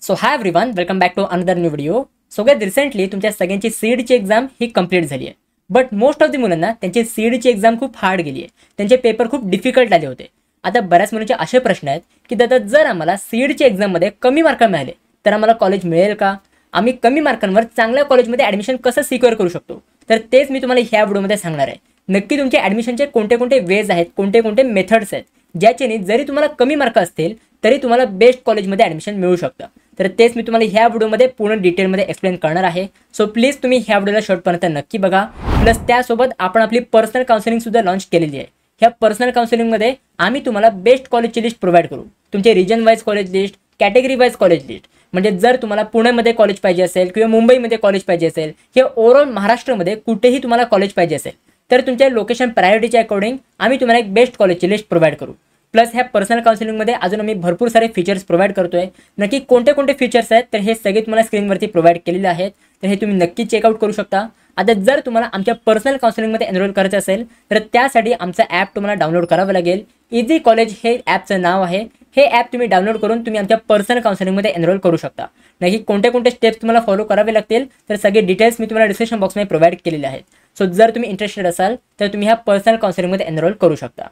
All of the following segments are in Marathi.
So hi everyone, welcome back to another new video. So guys, recently तुमच्या सगळ्यांची सीईडीची एक्झाम ही कंप्लीट झाली आहे. बट मोस्ट ऑफ द मुलांना त्यांची सीईडीची एक्झाम खूप हार्ड गेली आहे. त्यांचे पेपर खूप डिफिकल्ट आले होते. आता बऱ्याच मुलांचे असे प्रश्न आहेत की दादा, जर आम्हाला सीईडीची एक्झाममध्ये कमी मार्क मिळाले तर आम्हाला कॉलेज मिळेल का? आम्ही कमी मार्कांवर चांगल्या कॉलेजमध्ये ॲडमिशन कसं सिक्युअर करू शकतो? तर तेच मी तुम्हाला ह्या व्हिडिओमध्ये सांगणार आहे. नक्की तुमच्या ॲडमिशनचे कोणते कोणते वेज आहेत, कोणते कोणते मेथड्स आहेत, ज्याच्याने जरी तुम्हाला कमी मार्क असतील तरी तुम्हाला बेस्ट कॉलेजमध्ये ॲडमिशन मिळू शकतं. तर तेच मी तुम्हाला ह्या व्हिडिओमध्ये पूर्ण डिटेलमध्ये एक्सप्लेन करणार आहे. सो प्लीज तुम्ही ह्या व्हिडिओला शेवटपर्यंत नक्की बघा. प्लस त्यासोबत आपण आपली पर्सनल काउन्सिलिंग सुद्धा लॉन्च केलेली आहे. ह्या पर्सनल काउन्सिलिंगमध्ये आम्ही तुम्हाला बेस्ट कॉलेजची लिस्ट प्रोव्हाइड करू. तुमचे region wise college list, category wise college list, म्हणजे जर तुम्हाला पुण्यामध्ये कॉलेज पाहिजे असेल किंवा मुंबईमध्ये कॉलेज पाहिजे असेल किंवा ओव्हरऑल महाराष्ट्रामध्ये कुठेही तुम्हाला कॉलेज पाहिजे असेल तर तुमच्या लोकेशन प्रायोरिटीच्या अकॉर्डिंग आम्ही तुम्हाला एक बेस्ट कॉलेजची लिस्ट प्रोव्हाइड करू. प्लस ह्या पर्सनल काउन्सिलिंगमध्ये अजून आम्ही भरपूर सारे फीचर्स प्रोव्हाइड करतोय. नक्की कोणते कोणते फीचर्स आहेत तर हे सगळे तुम्हाला स्क्रीनवरती प्रोव्हाइड केलेले आहेत. तर हे तुम्ही नक्की चेकआउट करू शकता. आता जर तुम्हाला आमच्या पर्सनल काउन्सिलिंगमध्ये एनरोल करायचं असेल तर त्यासाठी आमचं ॲप तुम्हाला डाउनलोड करावं लागेल. इझी कॉलेज हे ॲपचं नाव आहे. हे ॲप तुम्ही डाउनलोड करून तुम्ही आमच्या पर्सनल काउन्सिलिंगमध्ये एनरोल करू शकता. नक्की कोणते कोणते स्टेप्स तुम्हाला फॉलो करावे लागतील तर सगळे डिटेल्स मी तुम्हाला डिस्क्रिप्शन बॉक्समध्ये प्रोव्हाइड केलेले आहेत. सो जर तुम्ही इंटरेस्टेड असाल तर तुम्ही ह्या पर्सनल काउन्सिलिंगमध्ये एनरोल करू शकता.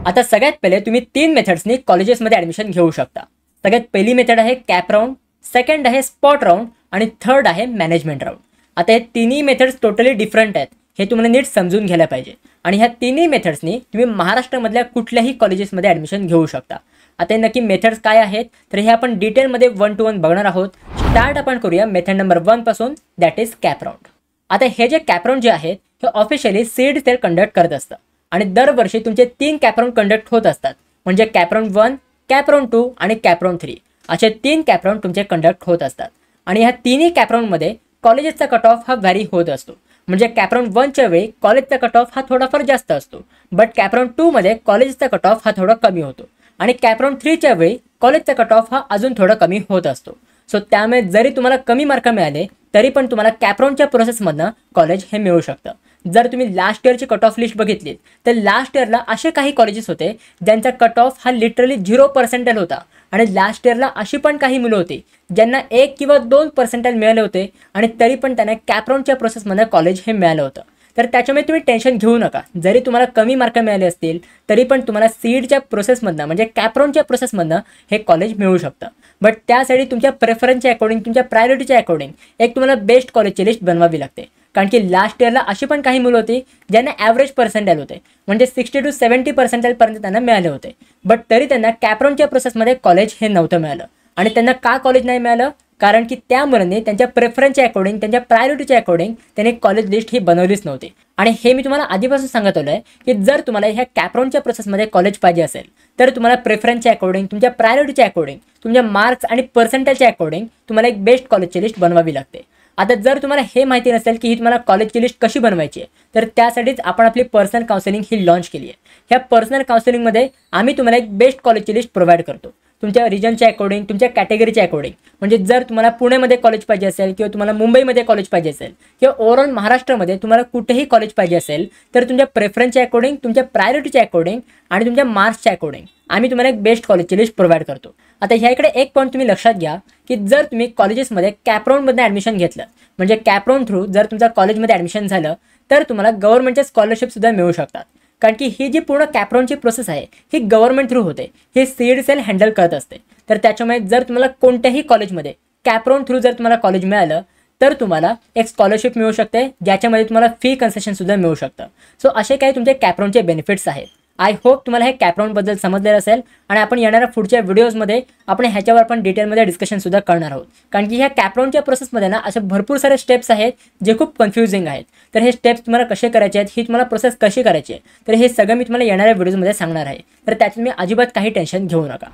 आता सगळ्यात पहिले तुम्ही 3 मेथड्सनी कॉलेजेसमध्ये ॲडमिशन घेऊ शकता. सगळ्यात पहिली मेथड आहे कॅप राऊंड, सेकंड आहे स्पॉट राऊंड आणि थर्ड आहे मॅनेजमेंट राऊंड. आता हे तिन्ही मेथड्स टोटली डिफरंट आहेत. हे तुम्हाला नीट समजून घ्यायला पाहिजे. आणि ह्या तिन्ही मेथड्सनी तुम्ही महाराष्ट्रामधल्या कुठल्याही कॉलेजेसमध्ये ॲडमिशन घेऊ शकता. आता हे नक्की मेथड्स काय आहेत तर हे आपण डिटेलमध्ये 1 to 1 बघणार आहोत. स्टार्ट आपण करूया मेथड नंबर 1 पासून, दॅट इज कॅप राऊंड. आता हे जे कॅप राऊंड जे आहेत हे ऑफिशियली सीड सेल कंडक्ट करत असतं आणि दरवर्षी तुमचे 3 कॅप राऊंड कंडक्ट होत असतात. म्हणजे कॅप राऊंड 1, कॅप राऊंड 2 आणि कॅप राऊंड 3 असे 3 कॅप राऊंड तुमचे कंडक्ट होत असतात. आणि ह्या तिन्ही कॅप राऊंडमध्ये कॉलेजेसचा कट ऑफ हा व्हॅरी होत असतो. म्हणजे कॅप राऊंड 1च्या वेळी कॉलेजचा कट ऑफ हा थोडाफार जास्त असतो, बट कॅप राऊंड 2 मध्ये कॉलेजचा कट ऑफ हा थोडा कमी होतो आणि कॅप राऊंड 3च्या वेळी कॉलेजचा कट ऑफ हा अजून थोडा कमी होत असतो. सो त्यामुळे जरी तुम्हाला कमी मार्क मिळाले तरी पण तुम्हाला कॅप राऊंडच्या प्रोसेसमधनं कॉलेज हे मिळू शकतं. जर तुम्ही लास्ट इयरची कट ऑफ लिस्ट बघितली तर लास्ट इयरला असे काही कॉलेजेस होते ज्यांचा कट ऑफ हा लिटरली 0% होता. आणि लास्ट इयरला अशी पण काही मुलं होती ज्यांना 1 किंवा 2% मिळाले होते आणि तरी पण त्यांना कॅप राऊंडच्या प्रोसेसमध्ये कॉलेज हे मिळालं होतं. तर त्याच्यामुळे तुम्ही टेन्शन घेऊ नका. जरी तुम्हाला कमी मार्क मिळाले असतील तरी पण तुम्हाला सीडच्या प्रोसेसमधनं म्हणजे कॅप राऊंडच्या प्रोसेसमधनं हे कॉलेज मिळू शकतं. बट त्यासाठी तुमच्या प्रेफरन्सच्या अकॉर्डिंग, तुमच्या प्रायोरिटीच्या अकॉर्डिंग एक तुम्हाला बेस्ट कॉलेजची लिस्ट बनवावी लागते. कारण की लास्ट इयरला अशी पण काही मुलं होती ज्यांना ॲव्हरेज पर्सेंटाईल होते, म्हणजे 60 to 70% पर्यंत त्यांना मिळाले होते. बट तरी त्यांना कॅप राऊंडच्या प्रोसेसमध्ये कॉलेज हे नव्हतं मिळालं. आणि त्यांना का कॉलेज नाही मिळालं? कारण की त्या मुलांनी त्यांच्या प्रेफरन्सच्या अकॉर्डिंग, त्यांच्या प्रायोरिटीच्या अकॉर्डिंग त्यांनी कॉलेज लिस्ट ही बनवलीच नव्हती. आणि हे मी तुम्हाला आधीपासून सांगत आलो आहे की जर तुम्हाला ह्या कॅप राऊंडच्या प्रोसेसमध्ये कॉलेज पाहिजे असेल तर तुम्हाला प्रेफरन्सच्या अकॉर्डिंग, तुमच्या प्रायोरिटीच्या अकॉर्डिंग, तुमच्या मार्क्स आणि पर्सेंटाईलच्या अकॉर्डिंग तुम्हाला एक बेस्ट कॉलेजची लिस्ट बनवावी लागते. आता जर तुम्हाला हे माहिती नसेल की ही तुम्हाला कॉलेजची लिस्ट कशी बनवायची आहे तर त्यासाठीच आपण आपली पर्सनल काउन्सिलिंग ही लॉन्च केली आहे. ह्या पर्सनल काउन्सिलिंगमध्ये आम्ही तुम्हाला एक बेस्ट कॉलेजची लिस्ट प्रोव्हाइड करतो. तुमच्या रिजनच्या अकॉर्डिंग, तुमच्या कॅटेगरीच्या अकॉर्डिंग, म्हणजे जर तुम्हाला पुण्यामध्ये कॉलेज पाहिजे असेल किंवा तुम्हाला मुंबईमध्ये कॉलेज पाहिजे असेल किंवा ओव्हरऑल महाराष्ट्रामध्ये तुम्हाला कुठेही कॉलेज पाहिजे असेल तर तुमच्या प्रेफरन्सच्या अकॉर्डिंग, तुमच्या प्रायोरिटीच्या अकॉर्डिंग आणि तुमच्या मार्क्सच्या अकॉर्डिंग आम्ही तुम्हाला एक बेस्ट कॉलेजची लिस्ट प्रोव्हाइड करतो. आता ह्या इकडे एक पॉईंट तुम्ही लक्षात घ्या की जर तुम्ही कॉलेजेसमध्ये कॅप राऊंडमध्ये ॲडमिशन घेतलं, म्हणजे कॅप राऊंड थ्रू जर तुमच्या कॉलेजमध्ये ॲडमिशन झालं तर तुम्हाला गव्हर्नमेंटच्या स्कॉलरशिपसुद्धा मिळू शकतात. कारण की ही जी पूर्ण कॅप राऊंडची प्रोसेस आहे ही गव्हर्नमेंट थ्रू होते. हे सीड सेल हँडल करत असते. तर त्याच्यामुळे जर तुम्हाला कोणत्याही कॉलेजमध्ये कॅप राऊंड थ्रू जर तुम्हाला कॉलेज मिळालं तर तुम्हाला एक स्कॉलरशिप मिळू शकते, ज्याच्यामध्ये तुम्हाला फी कन्सेशनसुद्धा मिळू शकतं. सो असे काही तुमचे कॅप राऊंडचे बेनिफिट्स आहेत. आय होप तुम्हाला हे कॅप राऊंडबद्दल समजलेलं असेल आणि आपण येणाऱ्या पुढच्या व्हिडिओजमध्ये आपण ह्याच्यावर पण डिटेलमध्ये डिस्कशनसुद्धा करणार आहोत. कारण की ह्या कॅप राऊंडच्या प्रोसेसमध्ये ना असे भरपूर सारे स्टेप्स आहेत जे खूप कन्फ्युजिंग आहेत. तर हे स्टेप्स तुम्हाला कसे करायचे आहेत, ही तुम्हाला प्रोसेस कशी करायची आहे, तर हे सगळं मी तुम्हाला येणाऱ्या व्हिडिओजमध्ये सांगणार आहे. तर त्यातून मी अजिबात काही टेन्शन घेऊ नका.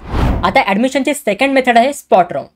आता ॲडमिशनची सेकंड मेथड आहे स्पॉट राऊंड.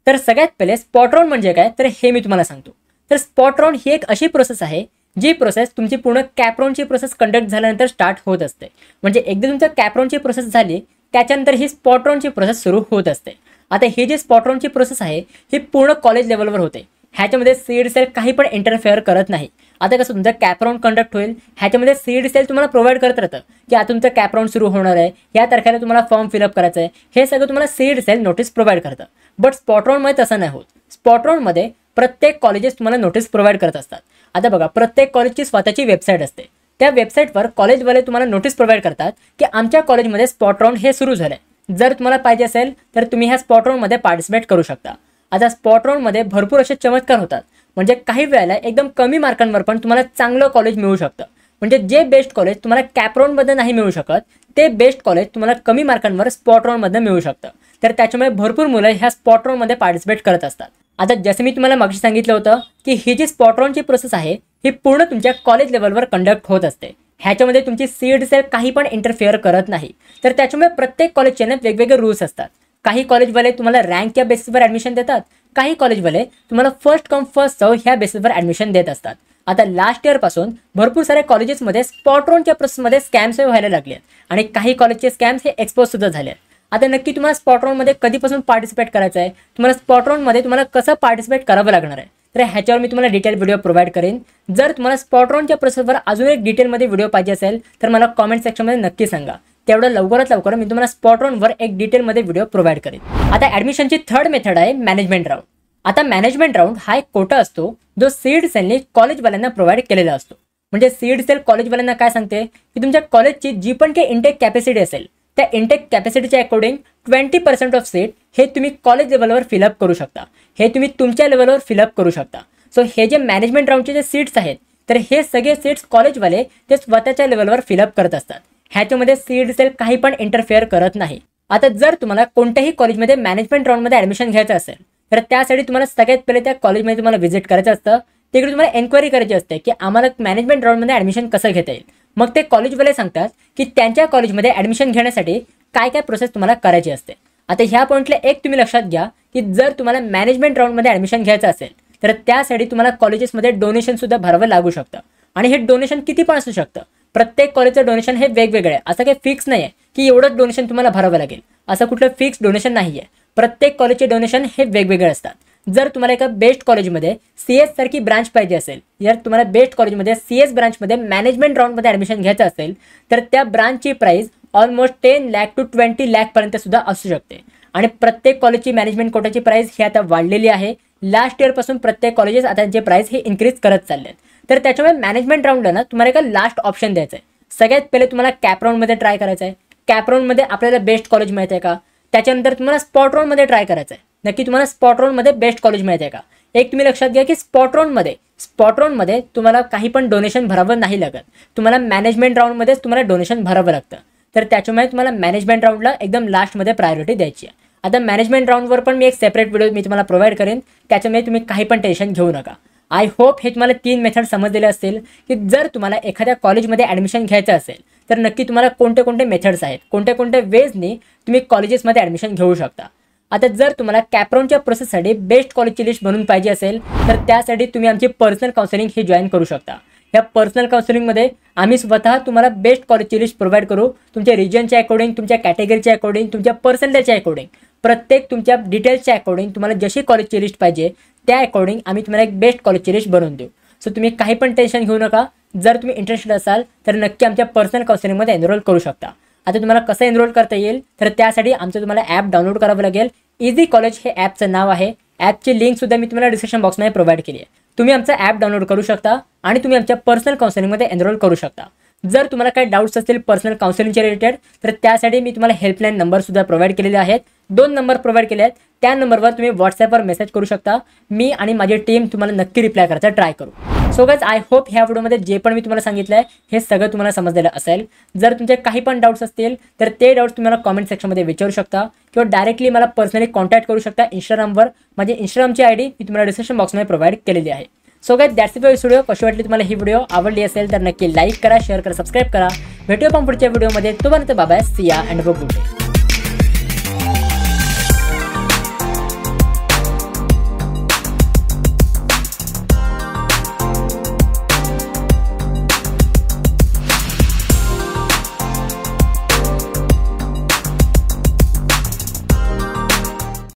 तर सगळ्यात पहिले स्पॉट राऊंड म्हणजे काय तर हे मी तुम्हाला सांगतो. तर स्पॉट राऊंड ही एक अशी प्रोसेस आहे जी प्रोसेस तुमची पूर्ण कॅप राऊंडची प्रोसेस कंडक्ट झाल्यानंतर स्टार्ट होत असते. म्हणजे एकदा तुमच्या कॅप राऊंडची प्रोसेस झाली त्याच्यानंतर ही स्पॉट राऊंडची प्रोसेस सुरू होत असते. आता ही जी स्पॉट राऊंडची प्रोसेस आहे ही पूर्ण कॉलेज लेवलवर होते. ह्याच्यामध्ये सीड सेल काही पण इंटरफेअर करत नाही. आता कसं तुमचा कॅप राऊंड कंडक्ट होईल, ह्याच्यामध्ये सीड सेल तुम्हाला प्रोव्हाइड करत राहतं की आता तुमचं कॅप राऊंड सुरू होणार आहे, या तारखेला तुम्हाला फॉर्म फिलअप करायचं आहे, हे सगळं तुम्हाला सीड सेल नोटीस प्रोव्हाइड करतं. बट स्पॉट राऊंडमध्ये तसं नाही होत. स्पॉट राऊंडमध्ये प्रत्येक कॉलेजेस तुम्हाला नोटीस प्रोव्हाइड करत असतात. आता बघा, प्रत्येक कॉलेजची स्वतःची वेबसाईट असते. त्या वेबसाईटवर कॉलेजवाले तुम्हाला नोटीस प्रोव्हाइड करतात की आमच्या कॉलेजमध्ये स्पॉट राऊंड हे सुरू झालं आहे. जर तुम्हाला पाहिजे असेल तर तुम्ही ह्या स्पॉट राऊंडमध्ये पार्टिसिपेट करू शकता. आता स्पॉट राऊंडमध्ये भरपूर असे चमत्कार होतात. म्हणजे काही वेळेला एकदम कमी मार्कांवर पण तुम्हाला चांगलं कॉलेज मिळू शकतं. म्हणजे जे बेस्ट कॉलेज तुम्हाला कॅप राऊंडमध्ये नाही मिळू शकत, ते बेस्ट कॉलेज तुम्हाला कमी मार्कांवर स्पॉट राऊंडमध्ये मिळू शकतं. तर त्याच्यामुळे भरपूर मुलं ह्या स्पॉट राऊंडमध्ये पार्टिसिपेट करत असतात. आता जसं मी तुम्हाला मागची सांगितलं होतं की ही जी स्पॉट राऊंडची प्रोसेस आहे ही पूर्ण तुमच्या कॉलेज लेवलवर कंडक्ट होत असते. ह्याच्यामध्ये तुमची सीड सेल काही पण इंटरफेअर करत नाही. तर त्याच्यामुळे प्रत्येक कॉलेजचे ना वेगवेगळे रूल्स असतात. काही कॉलेजवाले तुम्हाला रँकच्या बेसिसवर ॲडमिशन देतात, काही कॉलेजवाले तुम्हाला फर्स्ट कम फर्स्ट सर्व ह्या बेसिसवर ॲडमिशन देत असतात. आता लास्ट इयरपासून भरपूर साऱ्या कॉलेजेसमध्ये स्पॉट राऊंडच्या प्रोसेसमध्ये स्कॅम्स व्हायला लागले आणि काही कॉलेजचे स्कॅम्स हे एक्सपोज सुद्धा झाले. आता नक्की तुम्हाला स्पॉट राऊंडमध्ये कधीपासून पार्टिसिपेट करायचं आहे, तुम्हाला स्पॉट राऊंडमध्ये तुम्हाला कसं पार्टिसिपेट करावं लागणार आहे, तर ह्याच्यावर मी तुम्हाला डिटेल व्हिडिओ प्रोव्हाइड करेन. जर तुम्हाला स्पॉट राऊंडच्या प्रोसेसवर अजून एक डिटेलमध्ये व्हिडिओ पाहिजे असेल तर मला कॉमेंट सेक्शनमध्ये नक्की सांगा. तेवढं लवकरात लवकर मी तुम्हाला स्पॉट राऊंडवर एक डिटेलमध्ये व्हिडिओ प्रोव्हाइड करेन. आता ॲडमिशनची थर्ड मेथड आहे मॅनेजमेंट राऊंड. आता मॅनेजमेंट राऊंड हा एक कोटा असतो जो सीड सेलने कॉलेजवाल्यांना प्रोव्हाइड केलेला असतो. म्हणजे सीड सेल कॉलेजवाल्यांना काय सांगते की तुमच्या कॉलेजची जी पण काही इंटेक कॅपॅसिटी असेल त्या इंटेक कॅपॅसिटीच्या अकॉर्डिंग 20% ऑफ सीट हे तुम्ही कॉलेज लेवलवर फिलअप करू शकता. हे तुम्ही तुमच्या लेवलवर फिलअप करू शकता. सो हे जे मॅनेजमेंट राऊंडचे जे सीट्स आहेत तर हे सगळे सीट्स कॉलेजवाले ते स्वतःच्या लेवलवर फिलअप करत असतात. ह्याच्यामध्ये सीड सेल काही पण इंटरफेअर करत नाही. आता जर तुम्हाला कोणत्याही कॉलेजमध्ये मॅनेजमेंट राऊंडमध्ये ॲडमिशन घ्यायचं असेल तर त्यासाठी तुम्हाला सगळ्यात पहिले त्या कॉलेजमध्ये तुम्हाला व्हिजिट करायचं असतं. तिकडे तुम्हाला एन्क्वायरी करायची असते की आम्हाला मॅनेजमेंट राऊंडमध्ये ॲडमिशन कसं घेता येईल. मग ते कॉलेजवाले सांगतात की त्यांच्या कॉलेजमध्ये ॲडमिशन घेण्यासाठी काय काय प्रोसेस तुम्हाला करायची असते. आता ह्या पॉईंटला एक तुम्ही लक्षात घ्या की जर तुम्हाला मॅनेजमेंट राऊंडमध्ये ॲडमिशन घ्यायचं असेल तर त्यासाठी तुम्हाला कॉलेजेसमध्ये डोनेशनसुद्धा भरावं लागू शकतं. आणि हे डोनेशन किती पण असू शकतं. प्रत्येक कॉलेजचं डोनेशन हे वेगवेगळं आहे. असं काही फिक्स नाही आहे की एवढंच डोनेशन तुम्हाला भरावं लागेल, असं कुठलं फिक्स डोनेशन नाही आहे. प्रत्येक कॉलेजचे डोनेशन हे वेगवेगळे असतात. जर तुम्हाला एका बेस्ट कॉलेजमध्ये CS सारखी ब्रांच पाहिजे असेल, जर तुम्हाला बेस्ट कॉलेजमध्ये CS ब्रांचमध्ये मॅनेजमेंट राऊंडमध्ये ॲडमिशन घ्यायचं असेल तर त्या ब्रांचची प्राईस ऑलमोस्ट 10 लाख टू 20 लाखपर्यंत सुद्धा असू शकते. आणि प्रत्येक कॉलेजची मॅनेजमेंट कोटाची प्राईस ही आता वाढलेली आहे. लास्ट इयरपासून प्रत्येक कॉलेजेस आता त्यांचे प्राईस हे इन्क्रीज करत चालले आहेत. तर त्याच्यामुळे मॅनेजमेंट राऊंडला ना तुम्हाला एका लास्ट ऑप्शन द्यायचं आहे. सगळ्यात पहिले तुम्हाला कॅप राऊंडमध्ये ट्राय करायचं आहे. कॅप राऊंडमध्ये आपल्याला बेस्ट कॉलेज मिळते का. त्याच्यानंतर तुम्हाला स्पॉट राऊंडमध्ये ट्राय करायचं आहे. नक्की तुम्हाला स्पॉट राऊंडमध्ये बेस्ट कॉलेज मिळते का. एक तुम्ही लक्षात घ्या की स्पॉट राऊंडमध्ये तुम्हाला काही पण डोनेशन भरावं नाही लागत. तुम्हाला मॅनेजमेंट राऊंडमध्येच तुम्हाला डोनेशन भरावं लागतं. तर त्याच्यामुळे तुम्हाला मॅनेजमेंट राऊंडला एकदम लास्टमध्ये प्रायोरिटी द्यायची आहे. आता मॅनेजमेंट राऊंडवर पण मी एक सेपरेट व्हिडिओ मी तुम्हाला प्रोव्हाइड करेन. त्याच्यामुळे तुम्ही काही पण टेन्शन घेऊ नका. आय होप हे तुम्हाला 3 मेथड समजलेले असतील की जर तुम्हाला एखाद्या कॉलेजमध्ये ॲडमिशन घ्यायचं असेल तर नक्की तुम्हाला कोणते कोणते मेथड्स आहेत, कोणते कोणते वेजनी तुम्ही कॉलेजेसमध्ये ॲडमिशन घेऊ शकता. आता जर तुम्हाला कॅप राऊंडच्या प्रोसेससाठी बेस्ट कॉलेजची लिस्ट बनवून पाहिजे असेल तर त्यासाठी तुम्ही आमची पर्सनल काउन्सिलिंग ही जॉईन करू शकता. या पर्सनल काउन्सिलिंगमध्ये आम्ही स्वतः तुम्हाला बेस्ट कॉलेजची लिस्ट प्रोव्हाइड करू. तुमच्या रिजनच्या अकॉर्डिंग, तुमच्या कॅटेगरीच्या अकॉर्डिंग, तुमच्या पर्सेंटेजच्या अकॉर्डिंग, प्रत्येक तुमच्या डिटेल्सच्या अकॉर्डिंग तुम्हाला जशी कॉलेजची लिस्ट पाहिजे त्या अकॉर्डिंग आम्ही तुम्हाला एक बेस्ट कॉलेजची लिस्ट बनवून देऊ. सो तुम्ही काही पण टेन्शन घेऊ नका. जर तुम्ही इंटरेस्टेड असाल तर नक्की आमच्या पर्सनल काउन्सिलिंगमध्ये एनरोल करू शकता. आता तुम्हाला कसं एनरोल करता येईल तर त्यासाठी आमचं तुम्हाला ॲप डाउनलोड करावं लागेल. इझी कॉलेज हे ॲपचं नाव आहे. ॲपची लिंकसुद्धा मी तुम्हाला डिस्क्रिप्शन बॉक्समध्ये प्रोव्हाइड केली आहे. तुम्ही आमचं ॲप डाउनलोड करू शकता आणि तुम्ही आमच्या पर्सनल काउन्सिलिंगमध्ये एनरोल करू शकता. जर तुम्हाला काही डाऊट्स असतील पर्सनल काउन्सिलिंगच्या रिलेटेड तर त्यासाठी मी तुम्हाला हेल्पलाईन नंबरसुद्धा प्रोव्हाइड केलेले आहेत. 2 नंबर प्रोव्हाइड केले आहेत. त्या नंबरवर तुम्ही व्हॉट्सॲपवर मेसेज करू शकता. मी आणि माझी टीम तुम्हाला नक्की रिप्लाय करायचा ट्राय करू. सो गाइस, आय होप ह्या व्हिडिओमध्ये जे पण मी तुम्हाला सांगितलं आहे हे सगळं तुम्हाला समजलेलं असेल. जर तुमचे काही पण डाऊट्स असतील तर ते डाऊट्स तुम्हाला कॉमेंट सेक्शनमध्ये विचारू शकता किंवा डायरेक्टली मला पर्सनली कॉन्टॅक्ट करू शकता इंस्टाग्रामवर. माझी इंस्टाग्रामची ID मी तुम्हाला डिस्क्रिप्शन बॉक्समध्ये प्रोव्हाइड केलेली आहे. So guys, that's it video. कशी वाटली तुम्हाला ही व्हिडिओ आवडली असेल तर नक्की लाईक करा, शेअर करा, सबस्क्राईब करा. भेटूया पण पुढच्या व्हिडिओमध्ये. तोपर्यंत बाय बाय, सी या अँड गुड डे.